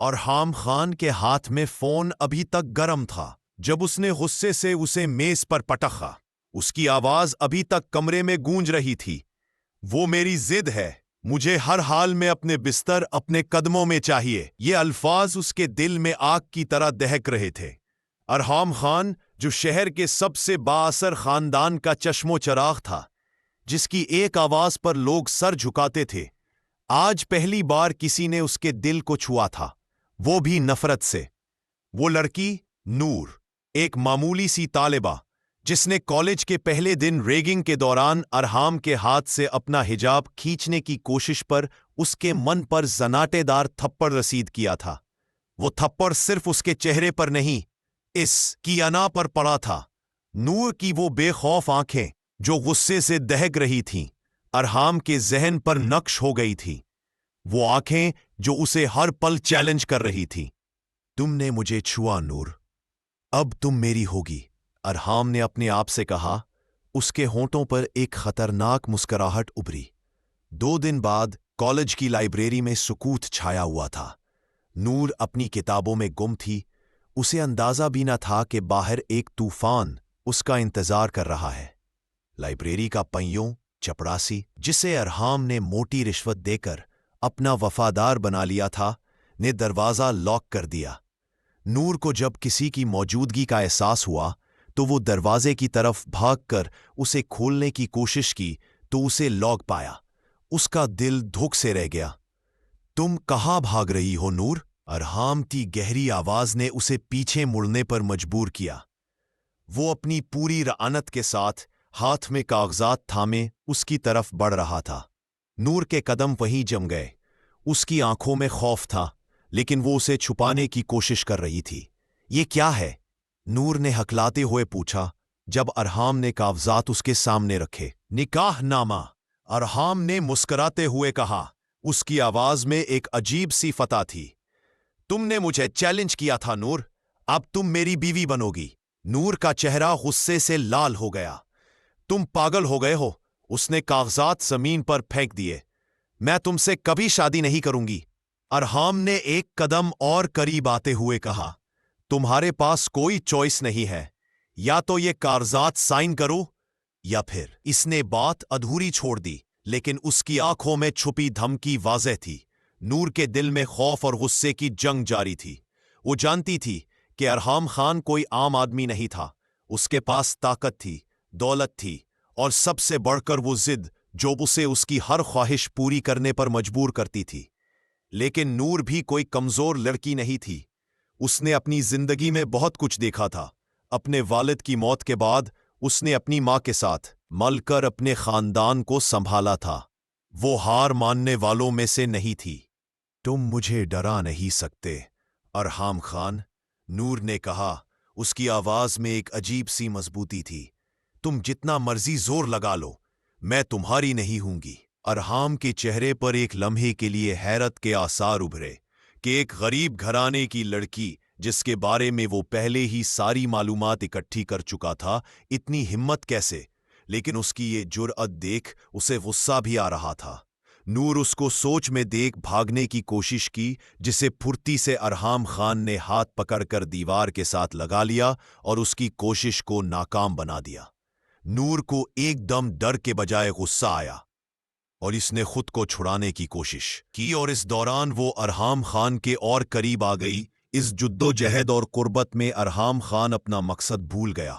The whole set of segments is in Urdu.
ارحام خان کے ہاتھ میں فون ابھی تک گرم تھا جب اس نے غصے سے اسے میز پر پٹخا۔ اس کی آواز ابھی تک کمرے میں گونج رہی تھی۔ وہ میری ضد ہے، مجھے ہر حال میں اپنے بستر اپنے قدموں میں چاہیے۔ یہ الفاظ اس کے دل میں آگ کی طرح دہک رہے تھے۔ ارحام خان، جو شہر کے سب سے بااثر خاندان کا چشم و چراغ تھا، جس کی ایک آواز پر لوگ سر جھکاتے تھے، آج پہلی بار کسی نے اس کے دل کو چھوا تھا، وہ بھی نفرت سے۔ وہ لڑکی، نور، ایک معمولی سی طالبہ، جس نے کالج کے پہلے دن ریگنگ کے دوران ارحام کے ہاتھ سے اپنا حجاب کھینچنے کی کوشش پر اس کے من پر زناٹے دار تھپڑ رسید کیا تھا۔ وہ تھپڑ صرف اس کے چہرے پر نہیں، اس کی انا پر پڑا تھا۔ نور کی وہ بے خوف آنکھیں جو غصے سے دہک رہی تھیں، ارحام کے ذہن پر نقش ہو گئی تھی۔ وہ آنکھیں جو اسے ہر پل چیلنج کر رہی تھیں۔ تم نے مجھے چھوا نور، اب تم میری ہوگی، ارحام نے اپنے آپ سے کہا۔ اس کے ہونٹوں پر ایک خطرناک مسکراہٹ ابھری۔ 2 دن بعد کالج کی لائبریری میں سکوت چھایا ہوا تھا۔ نور اپنی کتابوں میں گم تھی۔ اسے اندازہ بھی نہ تھا کہ باہر ایک طوفان اس کا انتظار کر رہا ہے۔ لائبریری کا پہیوں چپڑاسی، جسے ارحام نے موٹی رشوت دے کر اپنا وفادار بنا لیا تھا، نے دروازہ لاک کر دیا۔ نور کو جب کسی کی موجودگی کا احساس ہوا تو وہ دروازے کی طرف بھاگ کر اسے کھولنے کی کوشش کی تو اسے لاک پایا۔ اس کا دل دھک سے رہ گیا۔ تم کہاں بھاگ رہی ہو نور؟ ارحام کی گہری آواز نے اسے پیچھے مڑنے پر مجبور کیا۔ وہ اپنی پوری رعانت کے ساتھ ہاتھ میں کاغذات تھامے اس کی طرف بڑھ رہا تھا۔ نور کے قدم وہیں جم گئے۔ اس کی آنکھوں میں خوف تھا، لیکن وہ اسے چھپانے کی کوشش کر رہی تھی۔ یہ کیا ہے؟ نور نے ہکلاتے ہوئے پوچھا جب ارحام نے کاغذات اس کے سامنے رکھے۔ نکاح نامہ، ارحام نے مسکراتے ہوئے کہا۔ اس کی آواز میں ایک عجیب سی فتح تھی۔ تم نے مجھے چیلنج کیا تھا نور، اب تم میری بیوی بنو گی۔ نور کا چہرہ غصے سے لال ہو گیا۔ تم پاگل ہو گئے ہو؟ اس نے کاغذات زمین پر پھینک دیے۔ میں تم سے کبھی شادی نہیں کروں گی، ارحام نے ایک قدم اور قریب آتے ہوئے کہا۔ تمہارے پاس کوئی چوائس نہیں ہے، یا تو یہ کاغذات سائن کرو یا پھر۔ اس نے بات ادھوری چھوڑ دی، لیکن اس کی آنکھوں میں چھپی دھمکی واضح تھی۔ نور کے دل میں خوف اور غصے کی جنگ جاری تھی۔ وہ جانتی تھی کہ ارحام خان کوئی عام آدمی نہیں تھا۔ اس کے پاس طاقت تھی، دولت تھی، اور سب سے بڑھ کر وہ ضد جو اسے اس کی ہر خواہش پوری کرنے پر مجبور کرتی تھی۔ لیکن نور بھی کوئی کمزور لڑکی نہیں تھی۔ اس نے اپنی زندگی میں بہت کچھ دیکھا تھا۔ اپنے والد کی موت کے بعد اس نے اپنی ماں کے ساتھ مل کر اپنے خاندان کو سنبھالا تھا۔ وہ ہار ماننے والوں میں سے نہیں تھی۔ تم مجھے ڈرا نہیں سکتے ارحام خان، نور نے کہا۔ اس کی آواز میں ایک عجیب سی مضبوطی تھی۔ تم جتنا مرضی زور لگا لو، میں تمہاری نہیں ہوں گی۔ ارحام کے چہرے پر ایک لمحے کے لیے حیرت کے آثار ابھرے کہ ایک غریب گھرانے کی لڑکی جس کے بارے میں وہ پہلے ہی ساری معلومات اکٹھی کر چکا تھا، اتنی ہمت کیسے؟ لیکن اس کی یہ جرأت دیکھ اسے غصہ بھی آ رہا تھا۔ نور اس کو سوچ میں دیکھ بھاگنے کی کوشش کی، جسے پھرتی سے ارحام خان نے ہاتھ پکڑ کر دیوار کے ساتھ لگا لیا اور اس کی کوشش کو ناکام بنا دیا۔ نور کو ایک دم ڈر کے بجائے غصہ آیا اور اس نے خود کو چھڑانے کی کوشش کی، اور اس دوران وہ ارحام خان کے اور قریب آ گئی۔ اس جدوجہد اور قربت میں ارحام خان اپنا مقصد بھول گیا۔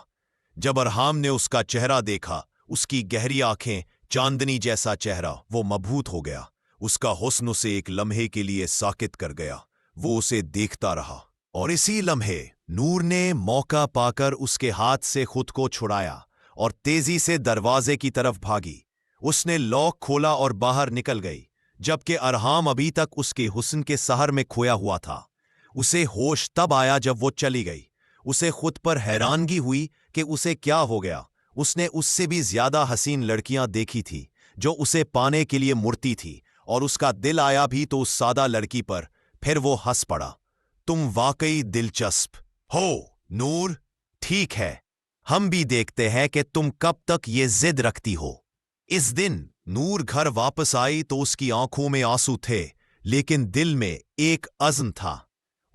جب ارحام نے اس کا چہرہ دیکھا، اس کی گہری آنکھیں، چاندنی جیسا چہرہ، وہ مبہوت ہو گیا۔ اس کا حسن اسے ایک لمحے کے لیے ساکت کر گیا۔ وہ اسے دیکھتا رہا، اور اسی لمحے نور نے موقع پا کر اس کے ہاتھ سے خود کو چھڑایا اور تیزی سے دروازے کی طرف بھاگی۔ اس نے لاک کھولا اور باہر نکل گئی، جبکہ ارحام ابھی تک اس کے حسن کے سحر میں کھویا ہوا تھا۔ اسے ہوش تب آیا جب وہ چلی گئی۔ اسے خود پر حیرانگی ہوئی کہ اسے کیا ہو گیا۔ اس نے اس سے بھی زیادہ حسین لڑکیاں دیکھی تھی جو اسے پانے کے لیے مرتی تھی، اور اس کا دل آیا بھی تو اس سادہ لڑکی پر۔ پھر وہ ہنس پڑا۔ تم واقعی دلچسپ ہو نور، ٹھیک ہے، ہم بھی دیکھتے ہیں کہ تم کب تک یہ ضد رکھتی ہو۔ اس دن نور گھر واپس آئی تو اس کی آنکھوں میں آنسو تھے، لیکن دل میں ایک عزم تھا۔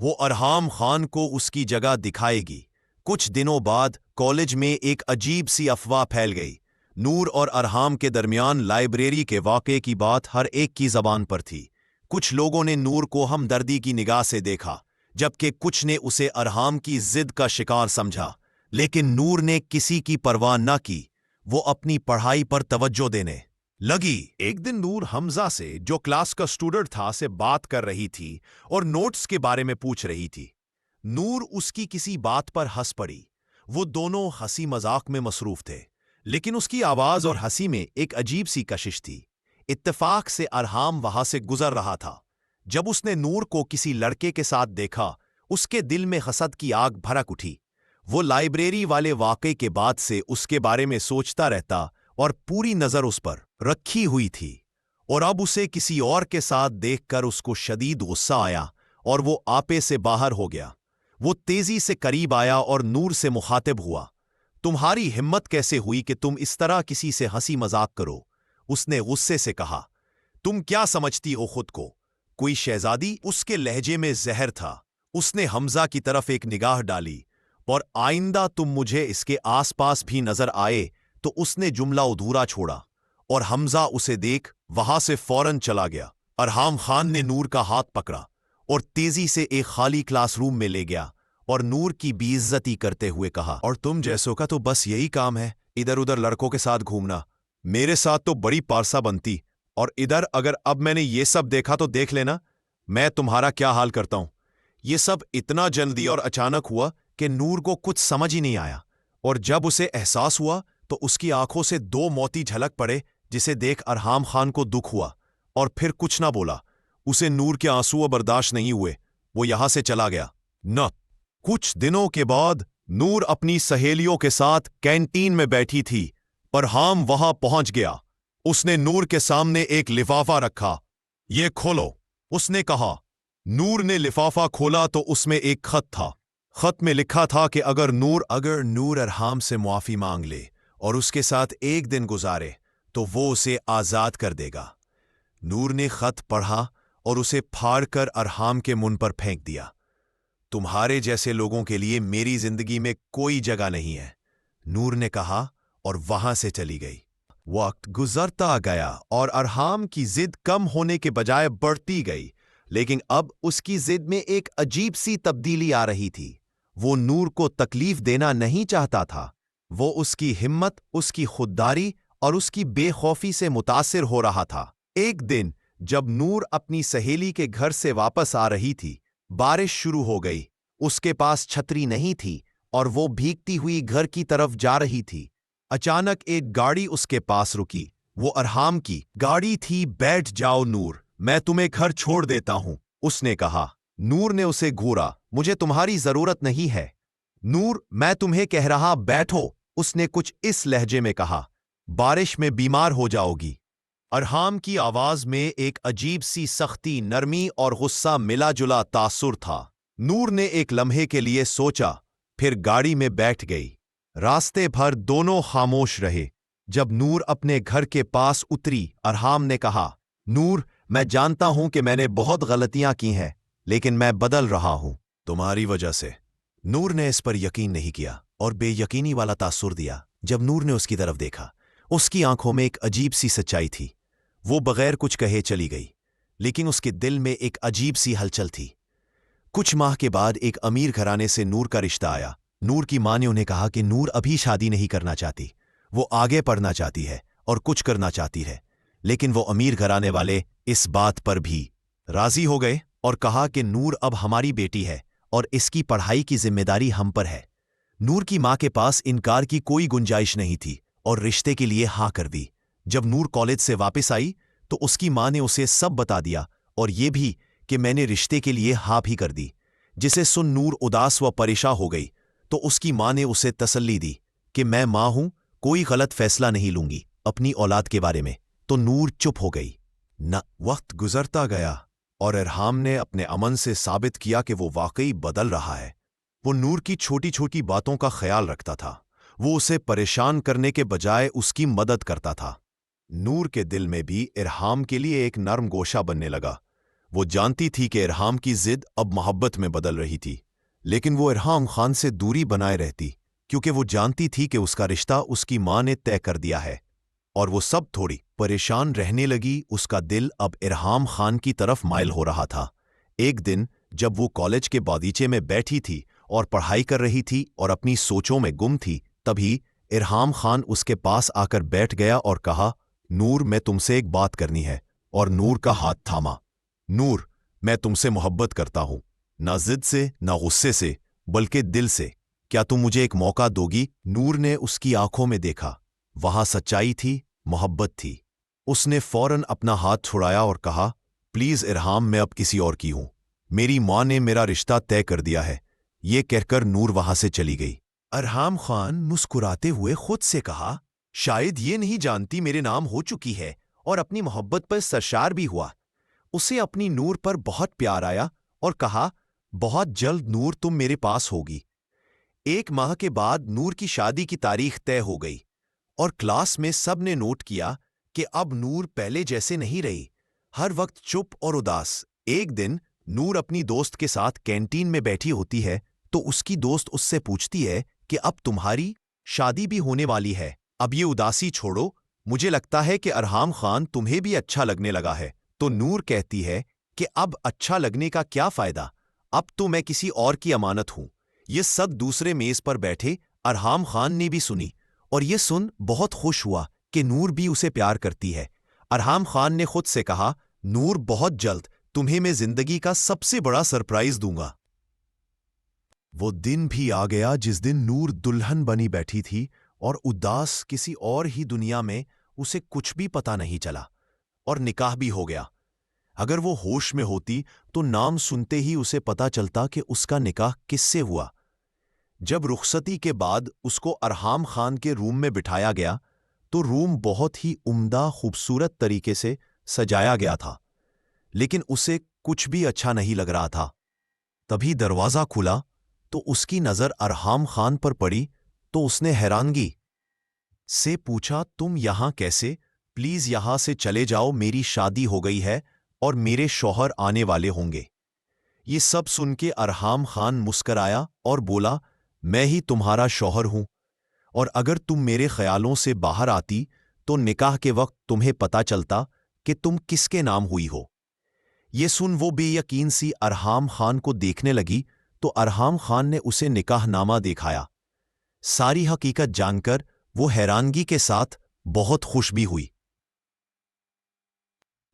وہ ارحام خان کو اس کی جگہ دکھائے گی۔ کچھ دنوں بعد کالج میں ایک عجیب سی افواہ پھیل گئی۔ نور اور ارحام کے درمیان لائبریری کے واقعے کی بات ہر ایک کی زبان پر تھی۔ کچھ لوگوں نے نور کو ہمدردی کی نگاہ سے دیکھا، جبکہ کچھ نے اسے ارحام کی ضد کا شکار سمجھا۔ لیکن نور نے کسی کی پرواہ نہ کی، وہ اپنی پڑھائی پر توجہ دینے لگی۔ ایک دن نور حمزہ سے، جو کلاس کا اسٹوڈنٹ تھا، سے بات کر رہی تھی اور نوٹس کے بارے میں پوچھ رہی تھی۔ نور اس کی کسی بات پر ہنس پڑی۔ وہ دونوں ہنسی مذاق میں مصروف تھے، لیکن اس کی آواز اور ہنسی میں ایک عجیب سی کشش تھی۔ اتفاق سے ارحام وہاں سے گزر رہا تھا۔ جب اس نے نور کو کسی لڑکے کے ساتھ دیکھا، اس کے دل میں حسد کی آگ بھڑک اٹھی۔ وہ لائبریری والے واقعے کے بعد سے اس کے بارے میں سوچتا رہتا اور پوری نظر اس پر رکھی ہوئی تھی، اور اب اسے کسی اور کے ساتھ دیکھ کر اس کو شدید غصہ آیا اور وہ آپے سے باہر ہو گیا۔ وہ تیزی سے قریب آیا اور نور سے مخاطب ہوا۔ تمہاری ہمت کیسے ہوئی کہ تم اس طرح کسی سے ہنسی مذاق کرو؟ اس نے غصے سے کہا۔ تم کیا سمجھتی ہو خود کو، کوئی شہزادی؟ اس کے لہجے میں زہر تھا۔ اس نے حمزہ کی طرف ایک نگاہ ڈالی، اور آئندہ تم مجھے اس کے آس پاس بھی نظر آئے تو اس نے جملہ ادھورا چھوڑا، اور حمزہ اسے دیکھ وہاں سے فوراً چلا گیا۔ ارحام خان نے نور کا ہاتھ پکڑا اور تیزی سے ایک خالی کلاس روم میں لے گیا، اور نور کی بے عزتی کرتے ہوئے کہا، اور تم جیسوں کا تو بس یہی کام ہے، ادھر ادھر لڑکوں کے ساتھ گھومنا۔ میرے ساتھ تو بڑی پارسا بنتی، اور ادھر اگر اب میں نے یہ سب دیکھا تو دیکھ لینا میں تمہارا کیا حال کرتا ہوں۔ یہ سب اتنا جلدی اور اچانک ہوا کہ نور کو کچھ سمجھ ہی نہیں آیا، اور جب اسے احساس ہوا تو اس کی آنکھوں سے دو موتی جھلک پڑے، جسے دیکھ ارحام خان کو دکھ ہوا، اور پھر کچھ نہ بولا۔ اسے نور کے آنسو برداشت نہیں ہوئے، وہ یہاں سے چلا گیا۔ نہ کچھ دنوں کے بعد نور اپنی سہیلیوں کے ساتھ کینٹین میں بیٹھی تھی۔ ارحام وہاں پہنچ گیا۔ اس نے نور کے سامنے ایک لفافہ رکھا۔ یہ کھولو، اس نے کہا۔ نور نے لفافہ کھولا تو اس میں ایک خط تھا۔ خط میں لکھا تھا کہ اگر نور ارحام سے معافی مانگ لے اور اس کے ساتھ ایک دن گزارے تو وہ اسے آزاد کر دے گا۔ نور نے خط پڑھا اور اسے پھاڑ کر ارحام کے منہ پر پھینک دیا۔ تمہارے جیسے لوگوں کے لیے میری زندگی میں کوئی جگہ نہیں ہے، نور نے کہا، اور وہاں سے چلی گئی۔ وقت گزرتا گیا اور ارحام کی ضد کم ہونے کے بجائے بڑھتی گئی، لیکن اب اس کی ضد میں ایک عجیب سی تبدیلی آ رہی تھی۔ وہ نور کو تکلیف دینا نہیں چاہتا تھا۔ وہ اس کی ہمت، اس کی خودداری اور اس کی بے خوفی سے متاثر ہو رہا تھا۔ ایک دن جب نور اپنی سہیلی کے گھر سے واپس آ رہی تھی، بارش شروع ہو گئی۔ اس کے پاس چھتری نہیں تھی اور وہ بھیگتی ہوئی گھر کی طرف جا رہی تھی۔ اچانک ایک گاڑی اس کے پاس رکی۔ وہ ارحام کی گاڑی تھی۔ بیٹھ جاؤ نور، میں تمہیں گھر چھوڑ دیتا ہوں، اس نے کہا۔ نور نے اسے گھورا۔ مجھے تمہاری ضرورت نہیں ہے۔ نور، میں تمہیں کہہ رہا بیٹھو، اس نے کچھ اس لہجے میں کہا۔ بارش میں بیمار ہو جاؤ گی۔ ارحام کی آواز میں ایک عجیب سی سختی، نرمی اور غصہ ملا جلا تاثر تھا۔ نور نے ایک لمحے کے لیے سوچا، پھر گاڑی میں بیٹھ گئی۔ راستے بھر دونوں خاموش رہے۔ جب نور اپنے گھر کے پاس اتری، ارحام نے کہا، نور، میں جانتا ہوں کہ میں نے بہت غلطیاں کی ہیں، لیکن میں بدل رہا ہوں تمہاری وجہ سے۔ نور نے اس پر یقین نہیں کیا اور بے یقینی والا تاثر دیا۔ جب نور نے اس کی طرف دیکھا، اس کی آنکھوں میں ایک عجیب سی سچائی تھی۔ وہ بغیر کچھ کہے چلی گئی، لیکن اس کے دل میں ایک عجیب سی ہلچل تھی۔ کچھ ماہ کے بعد ایک امیر گھرانے سے نور کا رشتہ آیا۔ نور کی ماں نے انہیں کہا کہ نور ابھی شادی نہیں کرنا چاہتی، وہ آگے پڑھنا چاہتی ہے اور کچھ کرنا چاہتی ہے۔ لیکن وہ امیر گھرانے والے اس بات پر بھی راضی ہو گئے اور کہا کہ نور اب ہماری بیٹی ہے اور اس کی پڑھائی کی ذمہ داری ہم پر ہے۔ نور کی ماں کے پاس انکار کی کوئی گنجائش نہیں تھی اور رشتے کے لیے ہاں کر دی۔ جب نور کالج سے واپس آئی تو اس کی ماں نے اسے سب بتا دیا، اور یہ بھی کہ میں نے رشتے کے لیے ہاں بھی کر دی۔ جسے سن نور اداس و پریشان ہو گئی، تو اس کی ماں نے اسے تسلی دی کہ میں ماں ہوں، کوئی غلط فیصلہ نہیں لوں گی اپنی اولاد کے بارے میں۔ تو نور چپ ہو گئی۔ نہ وقت گزرتا گیا اور ارحام نے اپنے امن سے ثابت کیا کہ وہ واقعی بدل رہا ہے۔ وہ نور کی چھوٹی چھوٹی باتوں کا خیال رکھتا تھا۔ وہ اسے پریشان کرنے کے بجائے اس کی مدد کرتا تھا۔ نور کے دل میں بھی ارحام کے لیے ایک نرم گوشہ بننے لگا۔ وہ جانتی تھی کہ ارحام کی ضد اب محبت میں بدل رہی تھی، لیکن وہ ارحام خان سے دوری بنائے رہتی کیونکہ وہ جانتی تھی کہ اس کا رشتہ اس کی ماں نے طے کر دیا ہے، اور وہ سب تھوڑی پریشان رہنے لگی۔ اس کا دل اب ارحام خان کی طرف مائل ہو رہا تھا۔ ایک دن جب وہ کالج کے باغیچے میں بیٹھی تھی اور پڑھائی کر رہی تھی اور اپنی سوچوں میں گم تھی، تبھی ارحام خان اس کے پاس آ کر بیٹھ گیا اور کہا، نور، میں تم سے ایک بات کرنی ہے، اور نور کا ہاتھ تھاما۔ نور، میں تم سے محبت کرتا ہوں، نہ ضد سے نہ غصے سے، بلکہ دل سے۔ کیا تم مجھے ایک موقع دو گی؟ نور نے اس کی آنکھوں میں دیکھا، وہاں سچائی تھی، محبت تھی۔ اس نے فوراً اپنا ہاتھ چھڑایا اور کہا، پلیز ارحام، میں اب کسی اور کی ہوں، میری ماں نے میرا رشتہ طے کر دیا ہے۔ یہ کہہ کر نور وہاں سے چلی گئی۔ ارحام خان مسکراتے ہوئے خود سے کہا، شاید یہ نہیں جانتی میرے نام ہو چکی ہے، اور اپنی محبت پر سرشار بھی ہوا۔ اسے اپنی نور پر بہت پیار آیا اور کہا، بہت جلد نور تم میرے پاس ہوگی۔ ایک ماہ کے بعد نور کی شادی کی تاریخ طے ہو گئی، اور کلاس میں سب نے نوٹ کیا کہ اب نور پہلے جیسے نہیں رہی، ہر وقت چپ اور اداس۔ ایک دن نور اپنی دوست کے ساتھ کینٹین میں بیٹھی ہوتی ہے تو اس کی دوست اس سے پوچھتی ہے کہ اب تمہاری شادی بھی ہونے والی ہے، اب یہ اداسی چھوڑو، مجھے لگتا ہے کہ ارحام خان تمہیں بھی اچھا لگنے لگا ہے۔ تو نور کہتی ہے کہ اب اچھا لگنے کا کیا فائدہ، اب تو میں کسی اور کی امانت ہوں۔ یہ سب دوسرے میز پر بیٹھے ارحام خان نے بھی سنی، اور یہ سن بہت خوش ہوا کہ نور بھی اسے پیار کرتی ہے۔ ارحام خان نے خود سے کہا، نور، بہت جلد تمہیں میں زندگی کا سب سے بڑا سرپرائز دوں گا۔ وہ دن بھی آ گیا جس دن نور دلہن بنی بیٹھی تھی، اور اداس کسی اور ہی دنیا میں اسے کچھ بھی پتہ نہیں چلا، اور نکاح بھی ہو گیا۔ اگر وہ ہوش میں ہوتی تو نام سنتے ہی اسے پتہ چلتا کہ اس کا نکاح کس سے ہوا۔ جب رخصتی کے بعد اس کو ارحام خان کے روم میں بٹھایا گیا تو روم بہت ہی عمدہ خوبصورت طریقے سے سجایا گیا تھا، لیکن اسے کچھ بھی اچھا نہیں لگ رہا تھا۔ تبھی دروازہ کھلا تو اس کی نظر ارحام خان پر پڑی تو اس نے حیرانگی سے پوچھا، تم یہاں کیسے؟ پلیز یہاں سے چلے جاؤ، میری شادی ہو گئی ہے اور میرے شوہر آنے والے ہوں گے۔ یہ سب سن کے ارحام خان مسکرایا اور بولا، میں ہی تمہارا شوہر ہوں، اور اگر تم میرے خیالوں سے باہر آتی تو نکاح کے وقت تمہیں پتہ چلتا کہ تم کس کے نام ہوئی ہو۔ یہ سن وہ بے یقین سی ارحام خان کو دیکھنے لگی تو ارحام خان نے اسے نکاح نامہ دکھایا۔ ساری حقیقت جان کر وہ حیرانگی کے ساتھ بہت خوش بھی ہوئی۔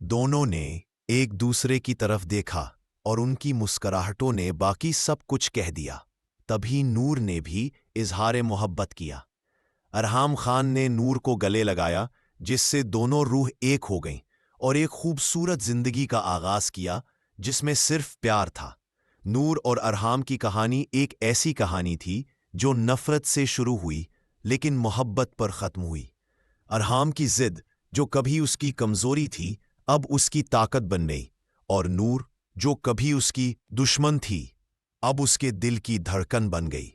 دونوں نے ایک دوسرے کی طرف دیکھا اور ان کی مسکراہٹوں نے باقی سب کچھ کہہ دیا۔ تبھی نور نے بھی اظہار محبت کیا۔ ارحام خان نے نور کو گلے لگایا، جس سے دونوں روح ایک ہو گئیں اور ایک خوبصورت زندگی کا آغاز کیا جس میں صرف پیار تھا۔ نور اور ارحام کی کہانی ایک ایسی کہانی تھی جو نفرت سے شروع ہوئی لیکن محبت پر ختم ہوئی۔ ارحام کی ضد جو کبھی اس کی کمزوری تھی اب اس کی طاقت بن گئی، اور نور جو کبھی اس کی دشمن تھی اب اس کے دل کی دھڑکن بن گئی۔